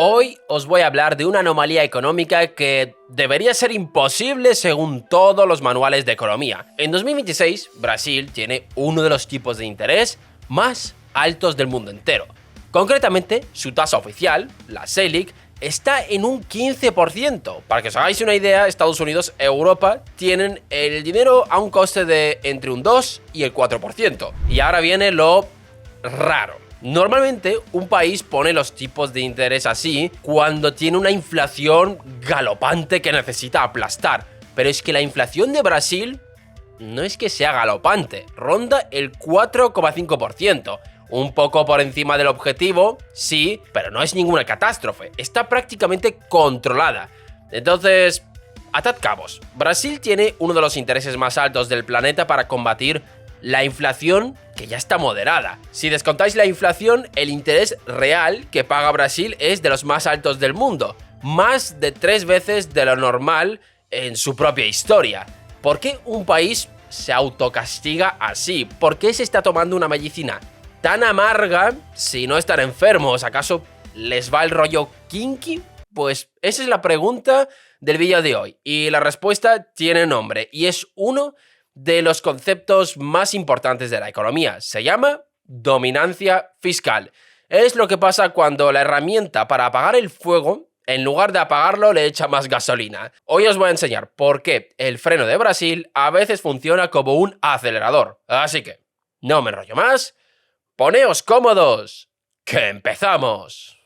Hoy os voy a hablar de una anomalía económica que debería ser imposible según todos los manuales de economía. En 2026, Brasil tiene uno de los tipos de interés más altos del mundo entero. Concretamente, su tasa oficial, la Selic, está en un 15%. Para que os hagáis una idea, Estados Unidos e Europa tienen el dinero a un coste de entre un 2 y el 4%. Y ahora viene lo raro. Normalmente, un país pone los tipos de interés así cuando tiene una inflación galopante que necesita aplastar. Pero es que la inflación de Brasil no es que sea galopante, ronda el 4,5%. Un poco por encima del objetivo, sí, pero no es ninguna catástrofe. Está prácticamente controlada. Entonces, atad cabos. Brasil tiene uno de los intereses más altos del planeta para combatir la inflación, que ya está moderada. Si descontáis la inflación, el interés real que paga Brasil es de los más altos del mundo, más de 3 veces de lo normal en su propia historia. ¿Por qué un país se autocastiga así? ¿Por qué se está tomando una medicina tan amarga si no están enfermos? ¿Acaso les va el rollo kinky? Pues esa es la pregunta del vídeo de hoy, y la respuesta tiene nombre, y es uno de los conceptos más importantes de la economía. Se llama dominancia fiscal. Es lo que pasa cuando la herramienta para apagar el fuego, en lugar de apagarlo, le echa más gasolina. Hoy os voy a enseñar por qué el freno de Brasil a veces funciona como un acelerador. Así que, no me enrollo más, poneos cómodos, que empezamos.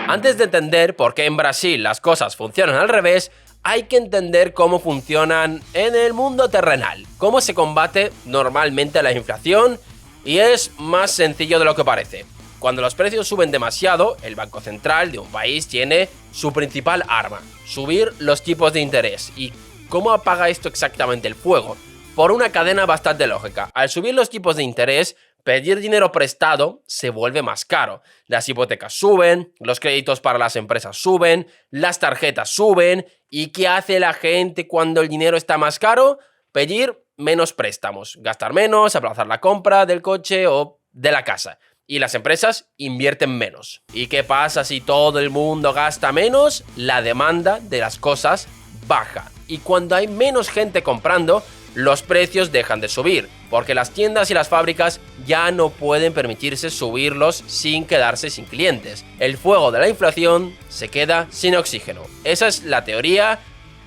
Antes de entender por qué en Brasil las cosas funcionan al revés, hay que entender cómo funcionan en el mundo terrenal, cómo se combate normalmente la inflación, y es más sencillo de lo que parece. Cuando los precios suben demasiado, el Banco Central de un país tiene su principal arma: subir los tipos de interés. ¿Y cómo apaga esto exactamente el fuego? Por una cadena bastante lógica. Al subir los tipos de interés, pedir dinero prestado se vuelve más caro. Las hipotecas suben, los créditos para las empresas suben, las tarjetas suben. ¿Y qué hace la gente cuando el dinero está más caro? Pedir menos préstamos, gastar menos, aplazar la compra del coche o de la casa. Y las empresas invierten menos. ¿Y qué pasa si todo el mundo gasta menos? La demanda de las cosas baja. Y cuando hay menos gente comprando, los precios dejan de subir, porque las tiendas y las fábricas ya no pueden permitirse subirlos sin quedarse sin clientes. El fuego de la inflación se queda sin oxígeno. Esa es la teoría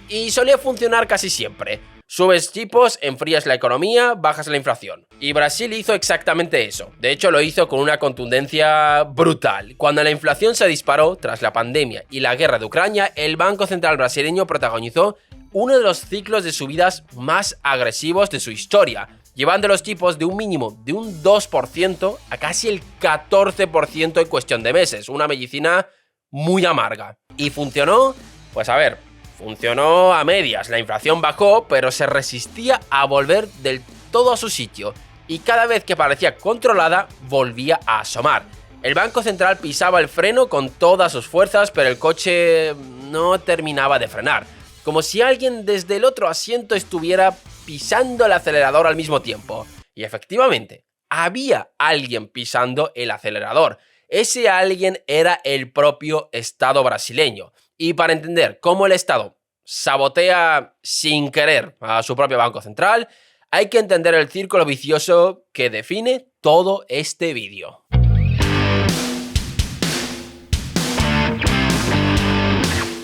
y solía funcionar casi siempre. Subes tipos, enfrías la economía, bajas la inflación. Y Brasil hizo exactamente eso. De hecho, lo hizo con una contundencia brutal. Cuando la inflación se disparó tras la pandemia y la guerra de Ucrania, el Banco Central brasileño protagonizó uno de los ciclos de subidas más agresivos de su historia, llevando los tipos de un mínimo de un 2% a casi el 14% en cuestión de meses. Una medicina muy amarga. ¿Y funcionó? Pues a ver, funcionó a medias. La inflación bajó, pero se resistía a volver del todo a su sitio, y cada vez que parecía controlada, volvía a asomar. El Banco Central pisaba el freno con todas sus fuerzas, pero el coche no terminaba de frenar. Como si alguien desde el otro asiento estuviera pisando el acelerador al mismo tiempo. Y efectivamente, había alguien pisando el acelerador. Ese alguien era el propio Estado brasileño. Y para entender cómo el Estado sabotea sin querer a su propio Banco Central, hay que entender el círculo vicioso que define todo este vídeo.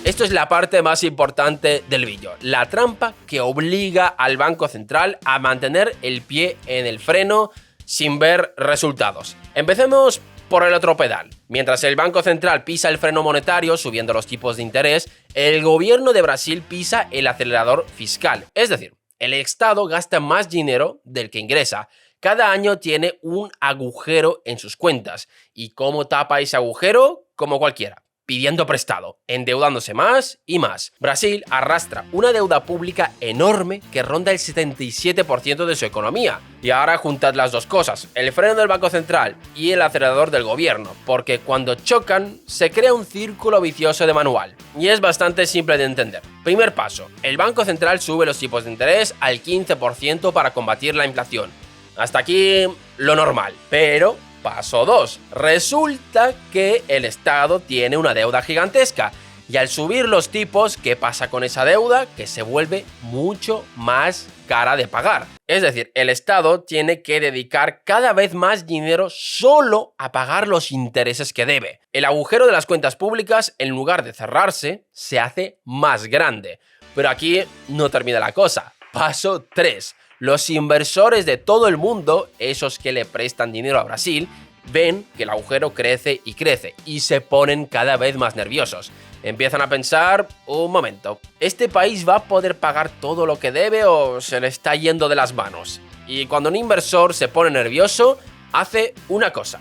Esto es la parte más importante del vídeo, la trampa que obliga al Banco Central a mantener el pie en el freno sin ver resultados. Empecemos por el otro pedal. Mientras el Banco Central pisa el freno monetario subiendo los tipos de interés, el gobierno de Brasil pisa el acelerador fiscal. Es decir, el Estado gasta más dinero del que ingresa. Cada año tiene un agujero en sus cuentas. ¿Y cómo tapa ese agujero? Como cualquiera: pidiendo prestado, endeudándose más y más. Brasil arrastra una deuda pública enorme que ronda el 77% de su economía. Y ahora juntad las dos cosas, el freno del Banco Central y el acelerador del gobierno, porque cuando chocan se crea un círculo vicioso de manual. Y es bastante simple de entender. Primer paso, el Banco Central sube los tipos de interés al 15% para combatir la inflación. Hasta aquí lo normal. Pero, paso 2. Resulta que el Estado tiene una deuda gigantesca. Y al subir los tipos, ¿qué pasa con esa deuda? Que se vuelve mucho más cara de pagar. Es decir, el Estado tiene que dedicar cada vez más dinero solo a pagar los intereses que debe. El agujero de las cuentas públicas, en lugar de cerrarse, se hace más grande. Pero aquí no termina la cosa. Paso 3. Los inversores de todo el mundo, esos que le prestan dinero a Brasil, ven que el agujero crece y se ponen cada vez más nerviosos. Empiezan a pensar, un momento, ¿este país va a poder pagar todo lo que debe o se le está yendo de las manos? Y cuando un inversor se pone nervioso, hace una cosa: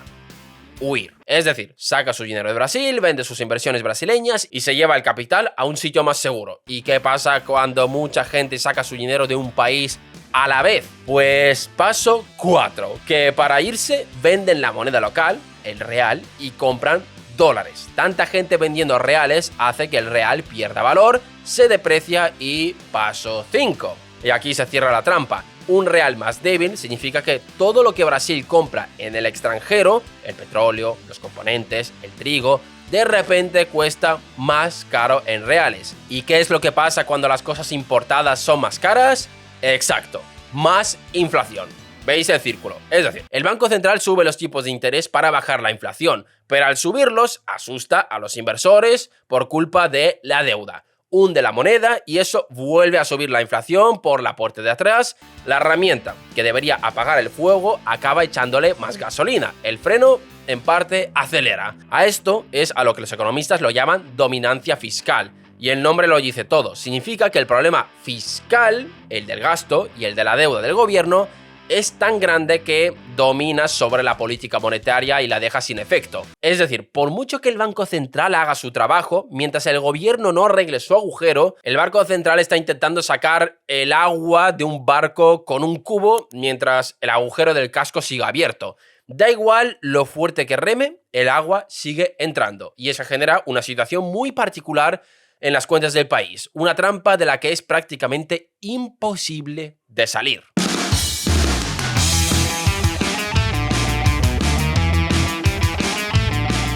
huir. Es decir, saca su dinero de Brasil, vende sus inversiones brasileñas y se lleva el capital a un sitio más seguro. ¿Y qué pasa cuando mucha gente saca su dinero de un país a la vez? Pues paso 4, que para irse venden la moneda local, el real, y compran dólares. Tanta gente vendiendo reales hace que el real pierda valor, se deprecia y paso 5. Y aquí se cierra la trampa. Un real más débil significa que todo lo que Brasil compra en el extranjero, el petróleo, los componentes, el trigo, de repente cuesta más caro en reales. ¿Y qué es lo que pasa cuando las cosas importadas son más caras? Exacto, más inflación. ¿Veis el círculo? Es decir, el Banco Central sube los tipos de interés para bajar la inflación, pero al subirlos asusta a los inversores por culpa de la deuda. Hunde la moneda y eso vuelve a subir la inflación por la puerta de atrás. La herramienta que debería apagar el fuego acaba echándole más gasolina. El freno, en parte, acelera. A esto es a lo que los economistas lo llaman dominancia fiscal. Y el nombre lo dice todo. Significa que el problema fiscal, el del gasto y el de la deuda del gobierno, es tan grande que domina sobre la política monetaria y la deja sin efecto. Es decir, por mucho que el Banco Central haga su trabajo, mientras el gobierno no arregle su agujero, el Banco Central está intentando sacar el agua de un barco con un cubo mientras el agujero del casco siga abierto. Da igual lo fuerte que reme, el agua sigue entrando. Y eso genera una situación muy particular en las cuentas del país. Una trampa de la que es prácticamente imposible de salir.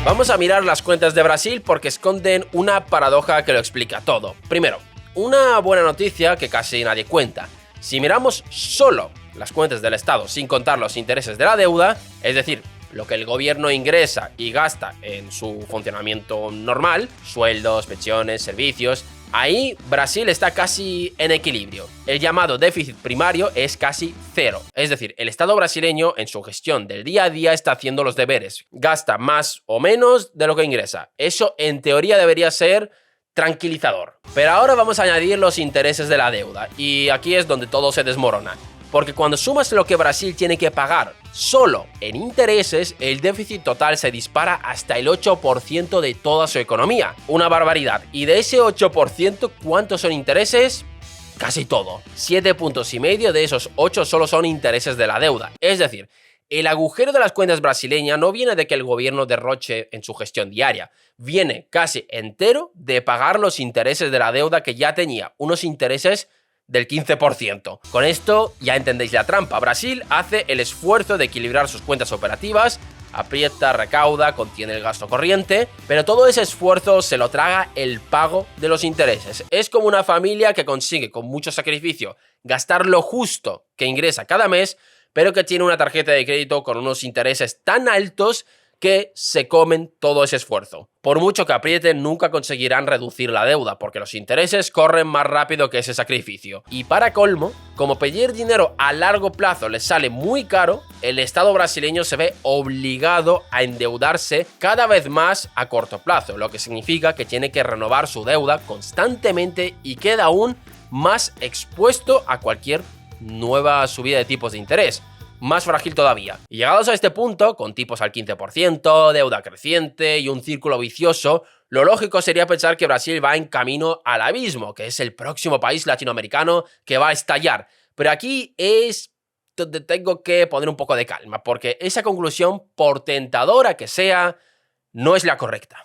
Vamos a mirar las cuentas de Brasil porque esconden una paradoja que lo explica todo. Primero, una buena noticia que casi nadie cuenta. Si miramos solo las cuentas del Estado sin contar los intereses de la deuda, es decir, lo que el gobierno ingresa y gasta en su funcionamiento normal, sueldos, pensiones, servicios, ahí Brasil está casi en equilibrio. El llamado déficit primario es casi cero. Es decir, el Estado brasileño en su gestión del día a día está haciendo los deberes. Gasta más o menos de lo que ingresa. Eso en teoría debería ser tranquilizador. Pero ahora vamos a añadir los intereses de la deuda. Y aquí es donde todo se desmorona. Porque cuando sumas lo que Brasil tiene que pagar solo en intereses, el déficit total se dispara hasta el 8% de toda su economía. Una barbaridad. Y de ese 8%, ¿cuántos son intereses? Casi todo. 7,5 puntos de esos 8 solo son intereses de la deuda. Es decir, el agujero de las cuentas brasileñas no viene de que el gobierno derroche en su gestión diaria. Viene casi entero de pagar los intereses de la deuda que ya tenía. Unos intereses del 15%. Con esto ya entendéis la trampa. Brasil hace el esfuerzo de equilibrar sus cuentas operativas, aprieta, recauda, contiene el gasto corriente, pero todo ese esfuerzo se lo traga el pago de los intereses. Es como una familia que consigue con mucho sacrificio gastar lo justo que ingresa cada mes, pero que tiene una tarjeta de crédito con unos intereses tan altos que se comen todo ese esfuerzo. Por mucho que aprieten, nunca conseguirán reducir la deuda, porque los intereses corren más rápido que ese sacrificio. Y para colmo, como pedir dinero a largo plazo les sale muy caro, el Estado brasileño se ve obligado a endeudarse cada vez más a corto plazo, lo que significa que tiene que renovar su deuda constantemente y queda aún más expuesto a cualquier nueva subida de tipos de interés. Más frágil todavía. Y llegados a este punto, con tipos al 15%, deuda creciente y un círculo vicioso, lo lógico sería pensar que Brasil va en camino al abismo, que es el próximo país latinoamericano que va a estallar. Pero aquí es donde tengo que poner un poco de calma, porque esa conclusión, por tentadora que sea, no es la correcta.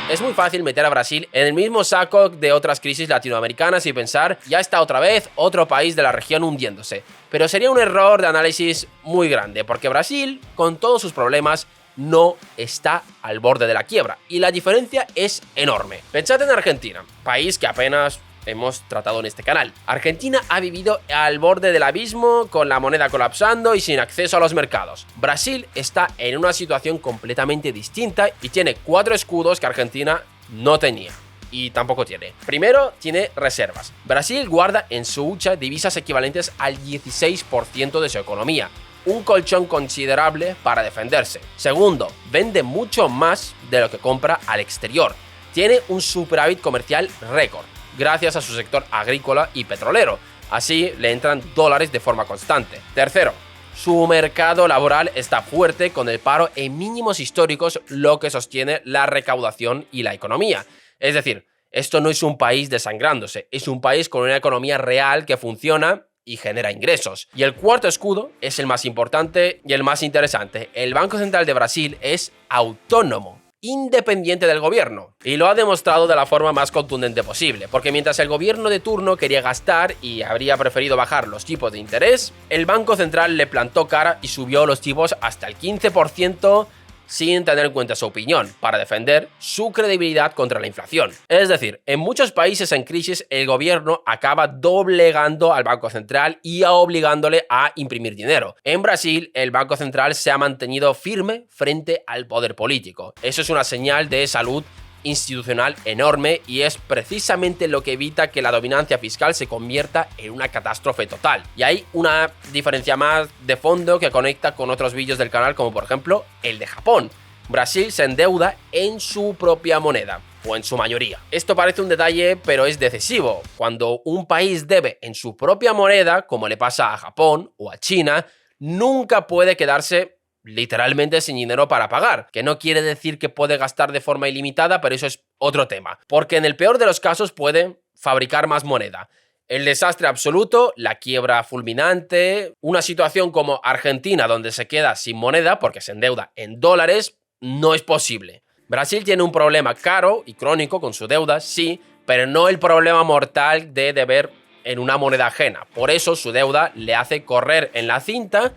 Es muy fácil meter a Brasil en el mismo saco de otras crisis latinoamericanas y pensar, ya está otra vez otro país de la región hundiéndose. Pero sería un error de análisis muy grande, porque Brasil, con todos sus problemas, no está al borde de la quiebra, y la diferencia es enorme. Pensad en Argentina, país que apenas hemos tratado en este canal. Argentina ha vivido al borde del abismo, con la moneda colapsando y sin acceso a los mercados. Brasil está en una situación completamente distinta y tiene 4 escudos que Argentina no tenía. Y tampoco tiene. Primero, tiene reservas. Brasil guarda en su hucha divisas equivalentes al 16% de su economía, un colchón considerable para defenderse. Segundo, vende mucho más de lo que compra al exterior. Tiene un superávit comercial récord, gracias a su sector agrícola y petrolero. Así le entran dólares de forma constante. Tercero, su mercado laboral está fuerte, con el paro en mínimos históricos, lo que sostiene la recaudación y la economía. Es decir, esto no es un país desangrándose, es un país con una economía real que funciona y genera ingresos. Y el cuarto escudo es el más importante y el más interesante. El Banco Central de Brasil es autónomo, independiente del gobierno, y lo ha demostrado de la forma más contundente posible, porque mientras el gobierno de turno quería gastar y habría preferido bajar los tipos de interés, el Banco Central le plantó cara y subió los tipos hasta el 15% sin tener en cuenta su opinión, para defender su credibilidad contra la inflación. Es decir, en muchos países en crisis el gobierno acaba doblegando al Banco Central y obligándole a imprimir dinero. En Brasil, el Banco Central se ha mantenido firme frente al poder político. Eso es una señal de salud institucional enorme y es precisamente lo que evita que la dominancia fiscal se convierta en una catástrofe total. Y hay una diferencia más de fondo que conecta con otros vídeos del canal, como por ejemplo el de Japón. Brasil se endeuda en su propia moneda, o en su mayoría. Esto parece un detalle, pero es decisivo. Cuando un país debe en su propia moneda, como le pasa a Japón o a China, nunca puede quedarse literalmente sin dinero para pagar, que no quiere decir que puede gastar de forma ilimitada, pero eso es otro tema, porque en el peor de los casos puede fabricar más moneda. El desastre absoluto, la quiebra fulminante, una situación como Argentina donde se queda sin moneda porque se endeuda en dólares, no es posible. Brasil tiene un problema caro y crónico con su deuda, sí, pero no el problema mortal de deber en una moneda ajena. Por eso su deuda le hace correr en la cinta,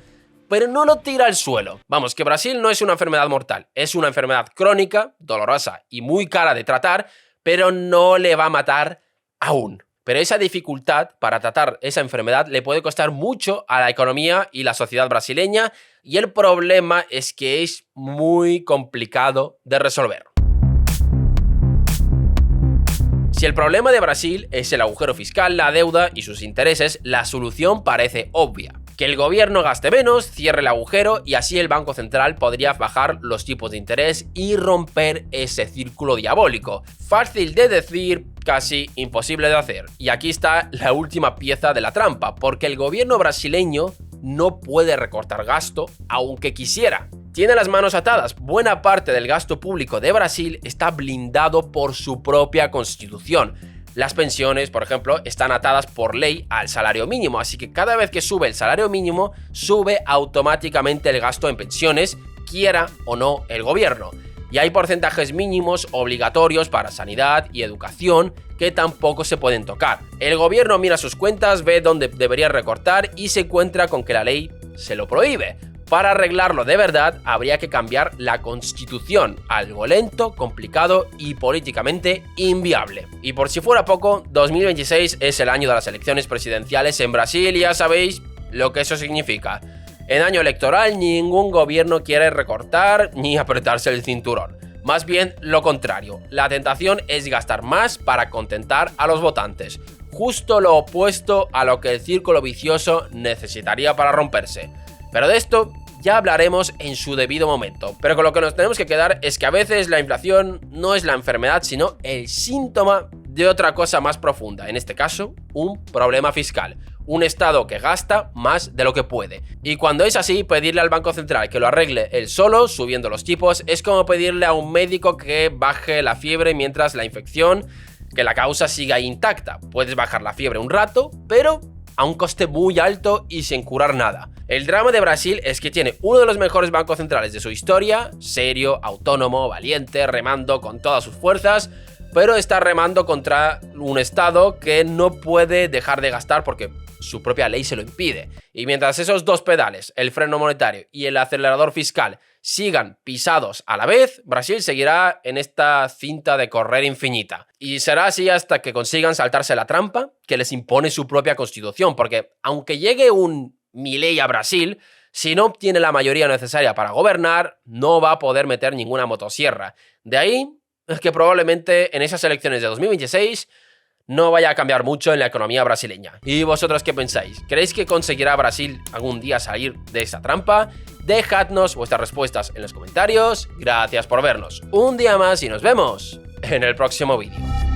pero no lo tira al suelo. Vamos, que Brasil no es una enfermedad mortal, es una enfermedad crónica, dolorosa y muy cara de tratar, pero no le va a matar aún. Pero esa dificultad para tratar esa enfermedad le puede costar mucho a la economía y la sociedad brasileña, y el problema es que es muy complicado de resolver. Si el problema de Brasil es el agujero fiscal, la deuda y sus intereses, la solución parece obvia. Que el gobierno gaste menos, cierre el agujero y así el Banco Central podría bajar los tipos de interés y romper ese círculo diabólico. Fácil de decir, casi imposible de hacer. Y aquí está la última pieza de la trampa, porque el gobierno brasileño no puede recortar gasto, aunque quisiera. Tiene las manos atadas. Buena parte del gasto público de Brasil está blindado por su propia constitución. Las pensiones, por ejemplo, están atadas por ley al salario mínimo, así que cada vez que sube el salario mínimo, sube automáticamente el gasto en pensiones, quiera o no el gobierno. Y hay porcentajes mínimos obligatorios para sanidad y educación que tampoco se pueden tocar. El gobierno mira sus cuentas, ve dónde debería recortar y se encuentra con que la ley se lo prohíbe. Para arreglarlo de verdad, habría que cambiar la constitución, algo lento, complicado y políticamente inviable. Y por si fuera poco, 2026 es el año de las elecciones presidenciales en Brasil y ya sabéis lo que eso significa. En año electoral ningún gobierno quiere recortar ni apretarse el cinturón. Más bien lo contrario, la tentación es gastar más para contentar a los votantes. Justo lo opuesto a lo que el círculo vicioso necesitaría para romperse. Pero de esto ya hablaremos en su debido momento. Pero con lo que nos tenemos que quedar es que a veces la inflación no es la enfermedad, sino el síntoma de otra cosa más profunda. En este caso, un problema fiscal. Un Estado que gasta más de lo que puede. Y cuando es así, pedirle al Banco Central que lo arregle él solo, subiendo los tipos, es como pedirle a un médico que baje la fiebre mientras la infección, que la causa siga intacta. Puedes bajar la fiebre un rato, pero a un coste muy alto y sin curar nada. El drama de Brasil es que tiene uno de los mejores bancos centrales de su historia, serio, autónomo, valiente, remando con todas sus fuerzas, pero está remando contra un Estado que no puede dejar de gastar porque su propia ley se lo impide. Y mientras esos dos pedales, el freno monetario y el acelerador fiscal, sigan pisados a la vez, Brasil seguirá en esta cinta de correr infinita. Y será así hasta que consigan saltarse la trampa que les impone su propia constitución, porque aunque llegue un Milei a Brasil, si no obtiene la mayoría necesaria para gobernar, no va a poder meter ninguna motosierra. De ahí es que probablemente en esas elecciones de 2026 no vaya a cambiar mucho en la economía brasileña. ¿Y vosotros qué pensáis? ¿Creéis que conseguirá Brasil algún día salir de esa trampa? Dejadnos vuestras respuestas en los comentarios. Gracias por vernos un día más y nos vemos en el próximo vídeo.